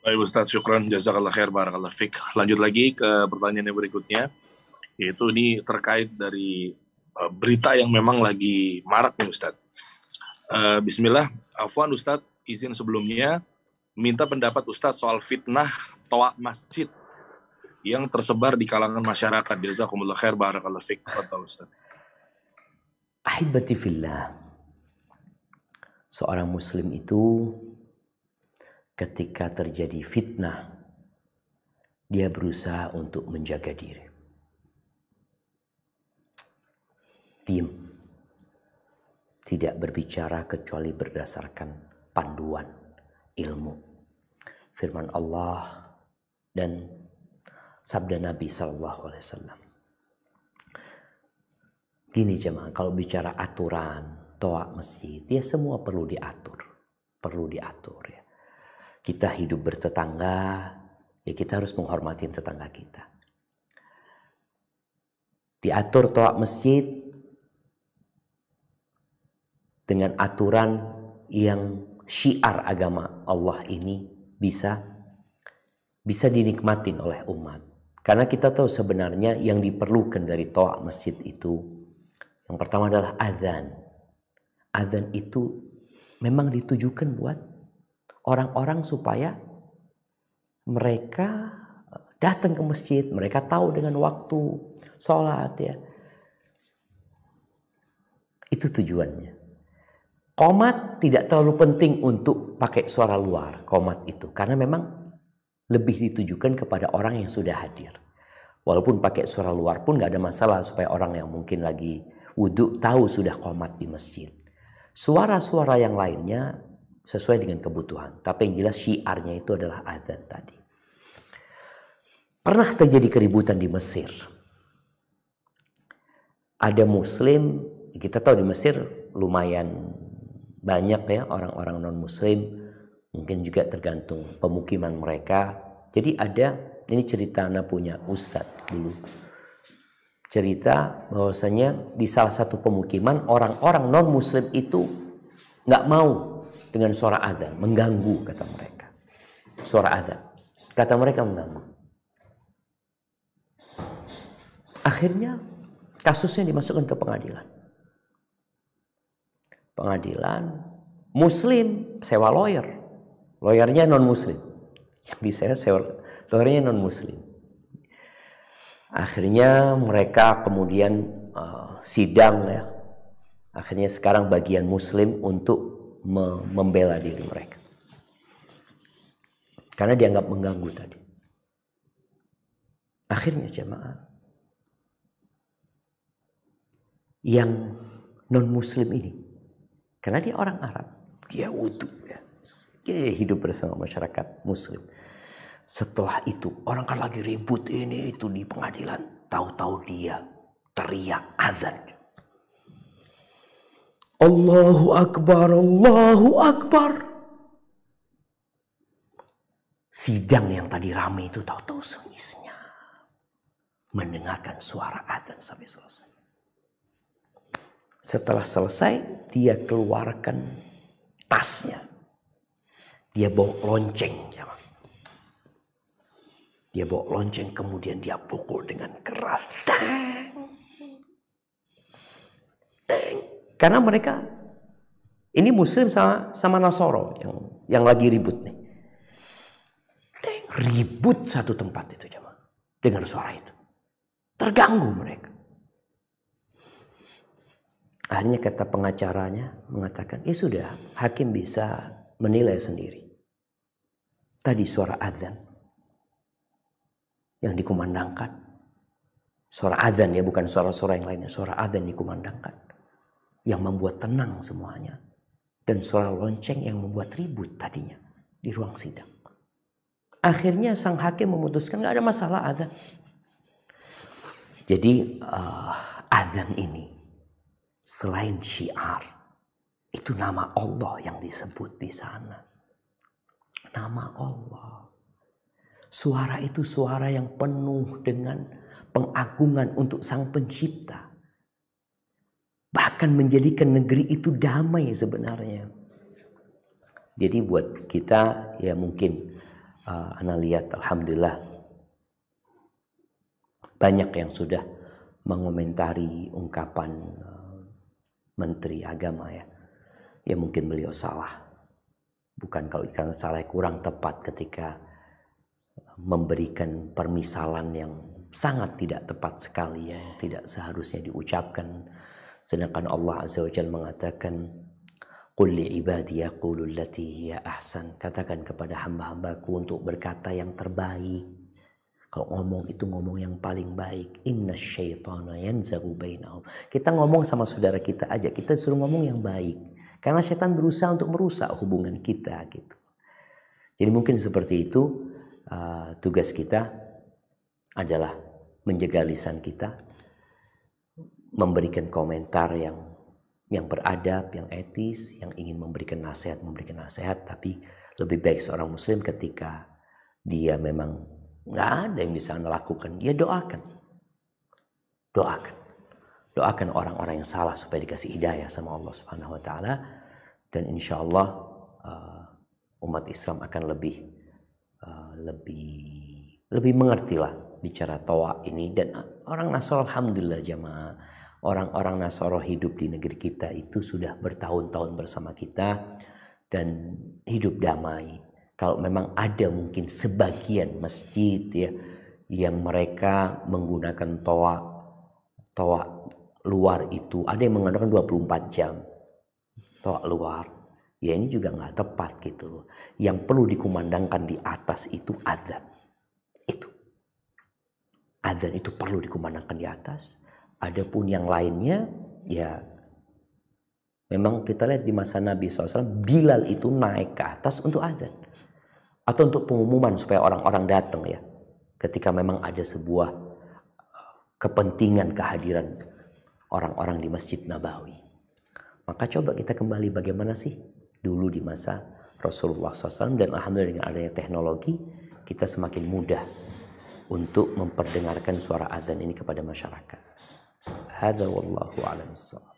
Baik Ustadz, syukran, jazakallah khair, barakallah fik. Lanjut lagi ke pertanyaan yang berikutnya, yaitu ini terkait dari berita yang memang lagi marak nih Ustadz. Bismillah, afwan Ustadz, izin sebelumnya, minta pendapat Ustadz soal fitnah toa masjid yang tersebar di kalangan masyarakat. Jazakumullah khair, barakallah fik. Fadhal Ustadz. Ahibati fillah, seorang muslim itu ketika terjadi fitnah, dia berusaha untuk menjaga diri. Diam. Tidak berbicara kecuali berdasarkan panduan ilmu. Firman Allah dan sabda Nabi SAW. Gini jemaah, kalau bicara aturan, toa masjid, ya semua perlu diatur. Perlu diatur ya. Kita hidup bertetangga, ya kita harus menghormati tetangga kita. Diatur toa masjid dengan aturan yang syiar agama Allah ini bisa dinikmatin oleh umat. Karena kita tahu sebenarnya yang diperlukan dari toa masjid itu, yang pertama adalah adzan. Adzan itu memang ditujukan buat orang-orang supaya mereka datang ke masjid, mereka tahu dengan waktu sholat ya. Itu tujuannya. Qomat tidak terlalu penting untuk pakai suara luar, qomat itu. Karena memang lebih ditujukan kepada orang yang sudah hadir. Walaupun pakai suara luar pun gak ada masalah supaya orang yang mungkin lagi wudhu tahu sudah qomat di masjid. Suara-suara yang lainnya sesuai dengan kebutuhan. Tapi yang jelas syiarnya itu adalah adzan tadi. Pernah terjadi keributan di Mesir. Ada muslim, kita tahu di Mesir lumayan banyak ya orang-orang non-muslim. Mungkin juga tergantung pemukiman mereka. Jadi ada, ini cerita anak punya ustadz dulu. Cerita bahwasanya di salah satu pemukiman orang-orang non-muslim itu gak mau dengan suara adzan, mengganggu kata mereka. Suara adzan, kata mereka mengganggu. Akhirnya kasusnya dimasukkan ke pengadilan. Pengadilan muslim sewa lawyer. Lawyernya non-muslim. Yang disewa lawyernya non-muslim. Akhirnya mereka kemudian sidang ya. Akhirnya sekarang bagian muslim untuk membela diri mereka. Karena dianggap mengganggu tadi. Akhirnya jemaah yang non-muslim ini, karena dia orang Arab, dia wudhu ya. Dia hidup bersama masyarakat muslim. Setelah itu orang kan lagi ribut ini itu di pengadilan. Tahu-tahu dia teriak azan. Allahu Akbar, Allahu Akbar. Sidang yang tadi ramai itu tahu-tahu sunyi mendengarkan suara azan sampai selesai. Setelah selesai dia keluarkan tasnya. Dia bawa lonceng. Dia bawa lonceng kemudian dia pukul dengan keras. Dang. Dang. Karena mereka ini muslim sama Nasoro yang lagi ribut nih. Dang. Ribut satu tempat itu jemaah. Dengar suara itu. Terganggu mereka. Akhirnya kata pengacaranya mengatakan, ya sudah hakim bisa menilai sendiri. Tadi suara adzan yang dikumandangkan. Suara adzan ya, bukan suara-suara yang lainnya. Suara adzan dikumandangkan. Yang membuat tenang semuanya. Dan suara lonceng yang membuat ribut tadinya di ruang sidang. Akhirnya sang hakim memutuskan gak ada masalah adzan. Jadi adzan ini selain syiar, itu nama Allah yang disebut di sana. Nama Allah. Suara itu suara yang penuh dengan pengagungan untuk Sang Pencipta. Bahkan menjadikan negeri itu damai sebenarnya. Jadi buat kita ya mungkin Ana lihat alhamdulillah banyak yang sudah mengomentari ungkapan Menteri Agama ya. Ya mungkin beliau salah. Bukan kalau karena salah, kurang tepat ketika memberikan permisalan yang sangat tidak tepat sekali ya, tidak seharusnya diucapkan. Sedangkan Allah Azza wa Jalla mengatakan, Qul li ibadi yaqulu allati hiya ahsan. Katakan kepada hamba-hambaku untuk berkata yang terbaik. Kalau ngomong itu ngomong yang paling baik. Inna syaitana yanzagu bainahum. Kita ngomong sama saudara kita aja, kita suruh ngomong yang baik. Karena setan berusaha untuk merusak hubungan kita gitu. Jadi mungkin seperti itu, tugas kita adalah menjaga lisan kita, memberikan komentar yang beradab, yang etis, yang ingin memberikan nasihat, tapi lebih baik seorang muslim ketika dia memang nggak ada yang bisa lakukan, dia doakan orang-orang yang salah supaya dikasih hidayah sama Allah Subhanahu Wa Taala, dan insya Allah umat Islam akan lebih mengertilah bicara tawa ini. Dan orang Nasrani alhamdulillah jamaah, orang-orang Nasrani hidup di negeri kita itu sudah bertahun-tahun bersama kita dan hidup damai. Kalau memang ada mungkin sebagian masjid ya yang mereka menggunakan toa luar itu, ada yang menggunakan 24 jam toa luar. Ya ini juga nggak tepat gitu loh. Yang perlu dikumandangkan di atas itu adzan. Adzan itu perlu dikumandangkan di atas. Adapun yang lainnya ya memang kita lihat di masa Nabi SAW, Bilal itu naik ke atas untuk adzan atau untuk pengumuman supaya orang-orang datang ya. Ketika memang ada sebuah kepentingan kehadiran orang-orang di Masjid Nabawi. Maka coba kita kembali bagaimana sih dulu di masa Rasulullah SAW, dan alhamdulillah dengan adanya teknologi kita semakin mudah untuk memperdengarkan suara adzan ini kepada masyarakat. Hadza wallahu a'lam bissawab.